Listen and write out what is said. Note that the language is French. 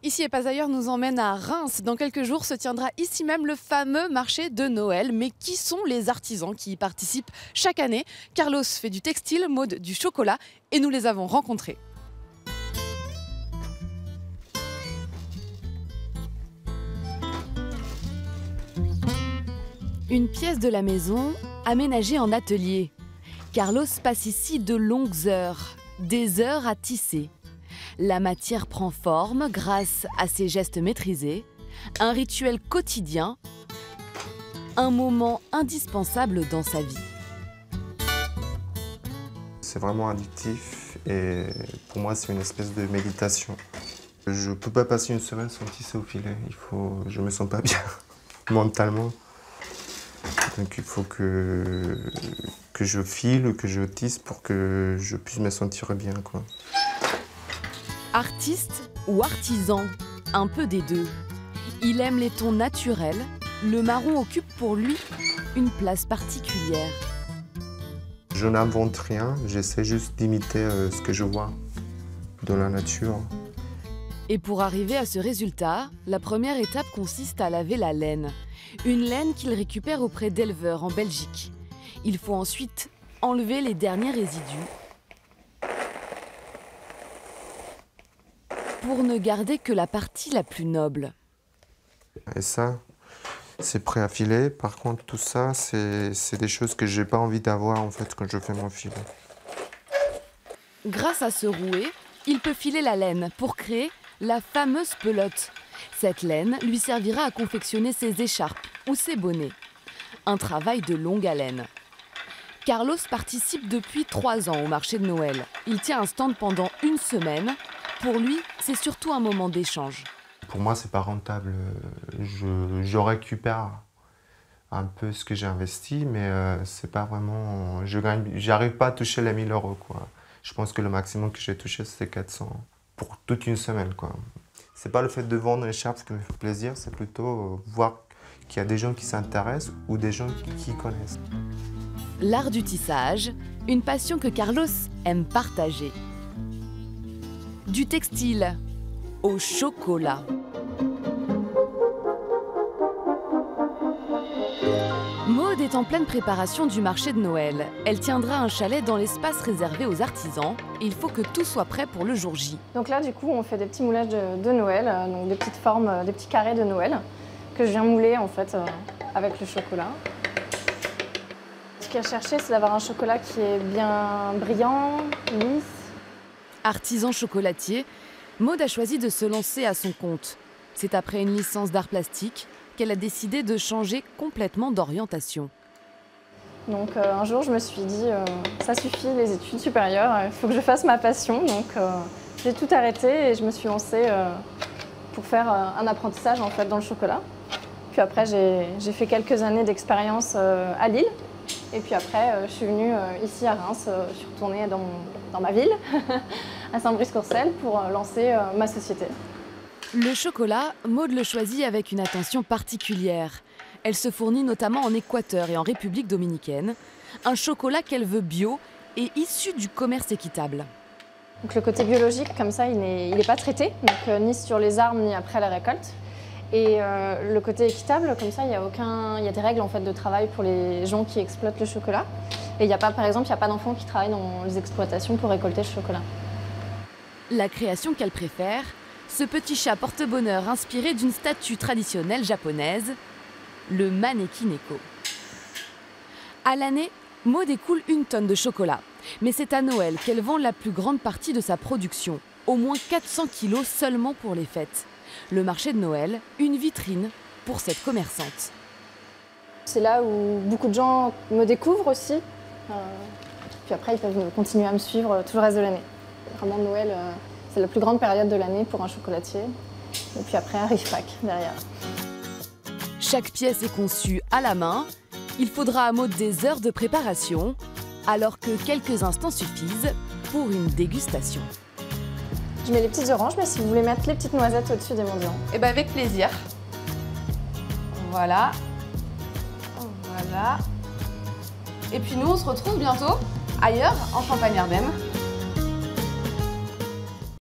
Ici et pas ailleurs nous emmène à Reims. Dans quelques jours se tiendra ici même le fameux marché de Noël. Mais qui sont les artisans qui y participent chaque année? Carlos fait du textile, Maud du chocolat et nous les avons rencontrés. Une pièce de la maison aménagée en atelier. Carlos passe ici de longues heures, des heures à tisser. La matière prend forme grâce à ses gestes maîtrisés, un rituel quotidien, un moment indispensable dans sa vie. C'est vraiment addictif et pour moi c'est une espèce de méditation. Je ne peux pas passer une semaine sans tisser au filet, je me sens pas bien mentalement. Donc il faut que je file, que je tisse pour que je puisse me sentir bien, quoi. Artiste ou artisan, un peu des deux. Il aime les tons naturels, le marron occupe pour lui une place particulière. Je n'invente rien, j'essaie juste d'imiter ce que je vois dans la nature. Et pour arriver à ce résultat, la première étape consiste à laver la laine. Une laine qu'il récupère auprès d'éleveurs en Belgique. Il faut ensuite enlever les derniers résidus pour ne garder que la partie la plus noble. Et ça, c'est prêt à filer. Par contre, tout ça, c'est des choses que j'ai pas envie d'avoir en fait quand je fais mon filet. Grâce à ce rouet, il peut filer la laine pour créer la fameuse pelote. Cette laine lui servira à confectionner ses écharpes ou ses bonnets. Un travail de longue haleine. Carlos participe depuis 3 ans au marché de Noël. Il tient un stand pendant une semaine. Pour lui, c'est surtout un moment d'échange. Pour moi, c'est pas rentable. Je récupère un peu ce que j'ai investi, mais c'est pas vraiment. J'arrive pas à toucher les 1 000 €, quoi. Je pense que le maximum que j'ai touché, c'est 400 pour toute une semaine, quoi. C'est pas le fait de vendre l'écharpe qui me fait plaisir, c'est plutôt voir qu'il y a des gens qui s'intéressent ou des gens qui connaissent. L'art du tissage, une passion que Carlos aime partager. Du textile au chocolat. Maud est en pleine préparation du marché de Noël. Elle tiendra un chalet dans l'espace réservé aux artisans. Il faut que tout soit prêt pour le jour J. Donc là, du coup, on fait des petits moulages de Noël, donc des petites formes, des petits carrés de Noël que je viens mouler en fait avec le chocolat. Ce qu'il y a cherché, c'est d'avoir un chocolat qui est bien brillant, lisse. Artisan chocolatier, Maud a choisi de se lancer à son compte. C'est après une licence d'art plastique qu'elle a décidé de changer complètement d'orientation. Donc un jour, je me suis dit, ça suffit les études supérieures, il faut que je fasse ma passion. Donc j'ai tout arrêté et je me suis lancée pour faire un apprentissage en fait, dans le chocolat. Puis après, j'ai fait quelques années d'expérience à Lille. Et puis après, je suis venue ici à Reims, je suis retournée dans ma ville, à Saint-Brice-Courcelles, pour lancer ma société. Le chocolat, Maud le choisit avec une attention particulière. Elle se fournit notamment en Équateur et en République dominicaine. Un chocolat qu'elle veut bio et issu du commerce équitable. Donc le côté biologique, comme ça, il n'est pas traité, donc, ni sur les arbres, ni après la récolte. Et le côté équitable, comme ça, il y a des règles en fait, de travail pour les gens qui exploitent le chocolat. Et il n'y a pas, par exemple, il n'y a pas d'enfants qui travaillent dans les exploitations pour récolter le chocolat. La création qu'elle préfère, ce petit chat porte-bonheur inspiré d'une statue traditionnelle japonaise, le Maneki-neko. À l'année, Maud écoule 1 tonne de chocolat. Mais c'est à Noël qu'elle vend la plus grande partie de sa production, au moins 400 kilos seulement pour les fêtes. Le marché de Noël, une vitrine pour cette commerçante. C'est là où beaucoup de gens me découvrent aussi. Puis après, ils peuvent continuer à me suivre tout le reste de l'année. Vraiment, Noël, c'est la plus grande période de l'année pour un chocolatier. Et puis après, arrive Pâques derrière. Chaque pièce est conçue à la main. Il faudra à Maud des heures de préparation, alors que quelques instants suffisent pour une dégustation. Je mets les petites oranges, mais si vous voulez mettre les petites noisettes au-dessus des mendiants. Eh bien avec plaisir. Voilà. Voilà. Et puis nous, on se retrouve bientôt ailleurs, en Champagne-Ardenne.